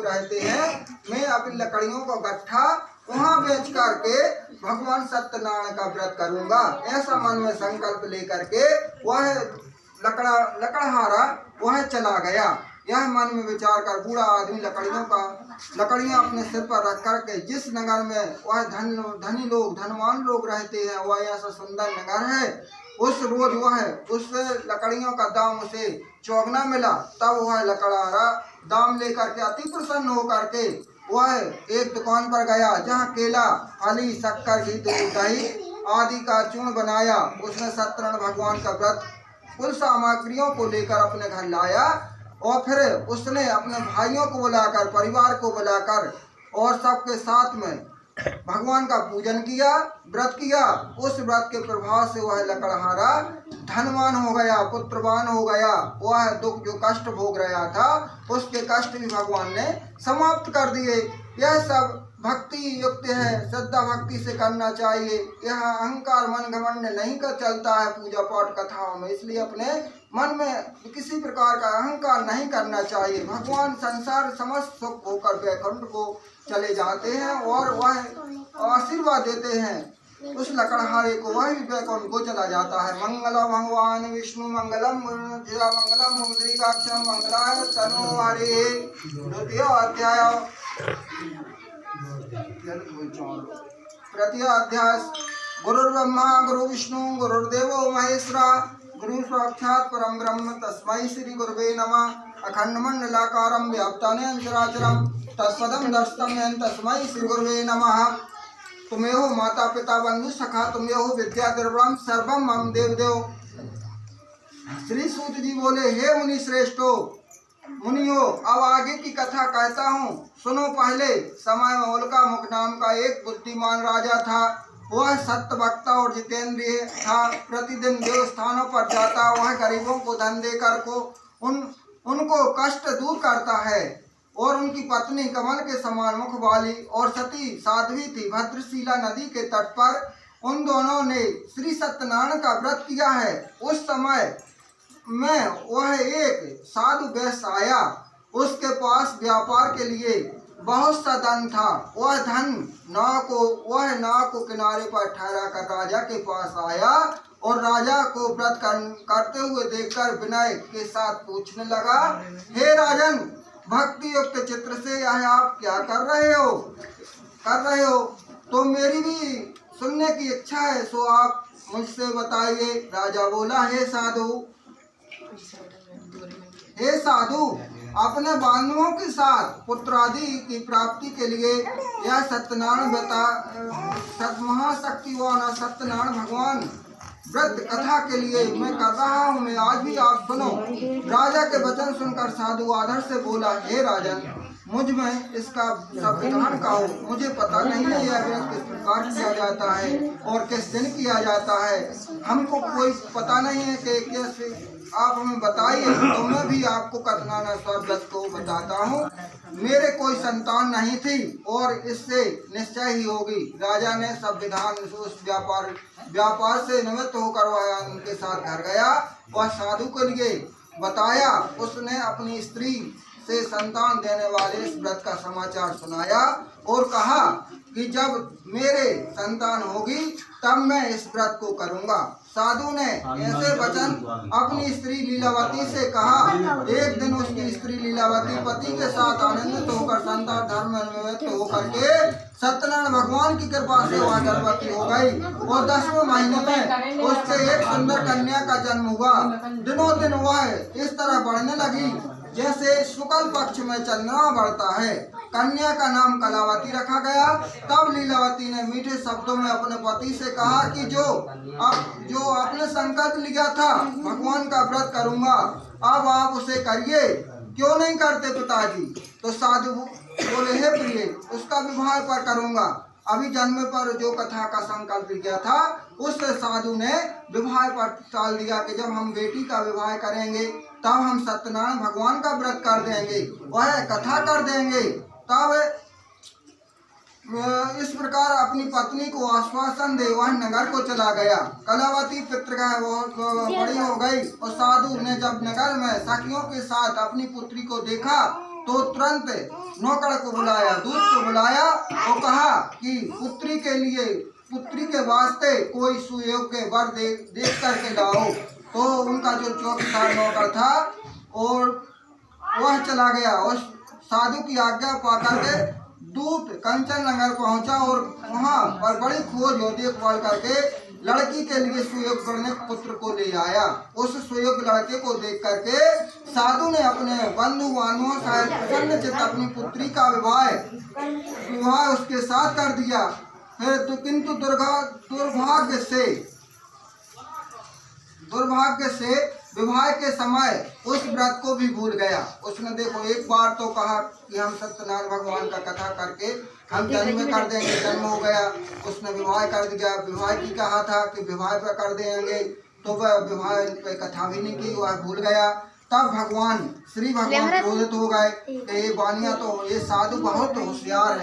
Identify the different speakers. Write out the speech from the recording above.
Speaker 1: रहते हैं, मैं अपनी लकड़ियों का गट्ठा वहाँ बेच करके भगवान सत्यनारायण का व्रत करूँगा। ऐसा मन में संकल्प लेकर के वह लकड़हारा वह चला गया। यह मन में विचार कर बूढ़ा आदमी लकड़ियाँ अपने सिर पर रख कर के जिस नगर में वह धनी लोग धनवान लोग रहते हैं, वह ऐसा सुंदर नगर है, उस रोज वह उस लकड़ियों का दाम उसे चौगना मिला। तब वह लकड़हारा दाम लेकर के अति प्रसन्न होकर के वह एक दुकान पर गया, जहाँ केला, फली, शक्कर, घी, दूध, दही आदि का चूर्ण बनाया। उसने सत्यनारायण भगवान का व्रत कुल सामग्रियों को लेकर अपने घर लाया और फिर उसने अपने भाइयों को बुलाकर, परिवार को बुलाकर और सबके साथ में भगवान का पूजन किया, व्रत किया। उस व्रत के प्रभाव से वह लकड़हारा धनवान हो गया, पुत्रवान हो गया। वह दुख जो कष्ट भोग रहा था, उसके कष्ट भी भगवान ने समाप्त कर दिए। यह सब भक्ति युक्त है, श्रद्धा भक्ति से करना चाहिए। यह अहंकार मन घमंड नहीं कर चलता है पूजा पाठ कथाओं में, इसलिए अपने मन में किसी प्रकार का अहंकार नहीं करना चाहिए। भगवान संसार समस्त सुख होकर वैकुंठ को चले जाते हैं और वह आशीर्वाद देते हैं उस लकड़हारे को, वह भी वैकुंठ को चला जाता है। मंगलम भगवान विष्णु मंगलम मंगलम मुद्रिकाक्षम मंगलाय तनो हरे। द्वितीय अध्याय तृतीय अध्याय। गुरुर्ब्रह्मा गुरु विष्णु गुरुर्देवो महेश्वरा गुरु साक्षात् परम ब्रह्म तस्मै श्री गुरुवे नमः। अखंड मंडलाकारं व्याप्तानेन चराचरं तत्पदं दर्शितं येन तस्मै श्री गुरुवे नमः। तुमेहो माता पिता बंधु सखा तुमेहो विद्या द्रविणं सर्वं मम देवदेव। श्री सूत जी बोले, हे मुनि श्रेष्ठो, मुनियो, अब आगे की कथा कहता हूँ, सुनो। पहले समय में उल्का मुख नाम का एक बुद्धिमान राजा था। वह सत्य वक्ता और जितेंद्रिय था। प्रतिदिन देव स्थानों पर जाता, वह गरीबों को धन देकर को उनको कष्ट दूर करता है। और उनकी पत्नी कमल के समान मुख वाली और सती साध्वी थी। भद्रशिला नदी के तट पर उन दोनों ने श्री सत्यनारायण का व्रत किया है। उस समय में वह एक साधु वैश्य आया। उसके पास व्यापार के लिए बहुत सा धन था। वह धन नाव को किनारे पर ठहरा कर राजा के पास आया और राजा को व्रत करते हुए देखकर विनय के साथ पूछने लगा, हे राजन, भक्ति युक्त चित्र से यह आप क्या कर रहे हो? तो मेरी भी सुनने की इच्छा है, सो आप मुझसे बताइए। राजा बोला, हे साधु, अपने बांधवों के साथ पुत्र आदि की प्राप्ति के लिए यह सत्यनारायण महाशक्तिवान सत्यनारायण भगवान व्रत कथा के लिए मैं कर रहा हूँ। मैं आज भी आप सुनो। राजा के वचन सुनकर साधु आदर से बोला, हे राजन, मुझ में इसका संविधान का हो, मुझे पता नहीं है यह व्रत किस प्रकार किया जाता है और किस दिन किया जाता है। हमको कोई पता नहीं है कि कैसे, आप हमें बताइए तो मैं भी आपको कथनानुसार व्रत को बताता हूँ। मेरे कोई संतान नहीं थी और इससे निश्चय ही होगी। राजा ने सब विधान उस व्यापार से निवृत्त होकर वह उनके साथ घर गया। वह साधु के लिए बताया। उसने अपनी स्त्री से संतान देने वाले इस व्रत का समाचार सुनाया और कहा कि जब मेरे संतान होगी तब मैं इस व्रत को करूंगा। साधु ने ऐसे वचन अपनी स्त्री लीलावती से कहा। एक दिन उसकी स्त्री लीलावती पति के साथ आनंदित होकर संतान धर्म में निवृत्त होकर के सत्यनारायण भगवान की कृपा से वह गर्भवती हो गई और 10वें महीने में उससे एक सुंदर कन्या का जन्म हुआ। दिनों दिन वह इस तरह बढ़ने लगी जैसे शुक्ल पक्ष में चंद्रमा बढ़ता है। कन्या का नाम कलावती रखा गया। तब लीलावती ने मीठे शब्दों में अपने पति से कहा कि जो आपने संकल्प लिया था भगवान का व्रत करूंगा, अब आप उसे करिए, क्यों नहीं करते पिताजी? तो साधु बोले, हे प्रिय, उसका विवाह पर करूंगा। अभी जन्म पर जो कथा का संकल्प किया था उससे साधु ने विवाह पर टाल दिया कि जब हम बेटी का विवाह करेंगे तब हम सत्यनारायण भगवान का व्रत कर देंगे, वह कथा कर देंगे। तब इस प्रकार अपनी पत्नी को आश्वासन दे वह नगर को चला गया। कलावती पितृगृह बहुत बड़ी हो गई और साधु ने जब नगर में सखियों के साथ अपनी पुत्री को देखा तो तुरंत नौकर को बुलाया, दूत को बुलाया और कहा कि पुत्री के वास्ते कोई सुयोग्य वर देख करके लाओ। तो उनका जो चौकीदार नौकर था और वह चला गया और साधु की आज्ञा पाकर के दूत कंचन नगर पहुंचा और वहां पर बड़ी खोज और देखभाल करके लड़की के लिए सुयोग्य वर ने पुत्र को ले आया। उस सुयोग्य लड़के को देख करके साधु ने अपने बंधु बांधवों से प्रसन्नचित्त अपनी पुत्री का विवाह उसके साथ कर दिया। फिर तो किंतु दुर्भाग्य से विवाह के समय उस व्रत को भी भूल गया। उसने देखो एक बार तो कहा कि हम सत्यनारायण भगवान का कथा करके हम जन्म में कर देंगे, जन्म हो गया, उसने विवाह कर दिया। विवाह की कहा था कि विवाह पे कर देंगे, तो वह विवाह पे कथा भी नहीं की, वह भूल गया। तब श्री भगवान क्रोधित हो गए कि ये बानिया तो ये साधु बहुत होशियार है।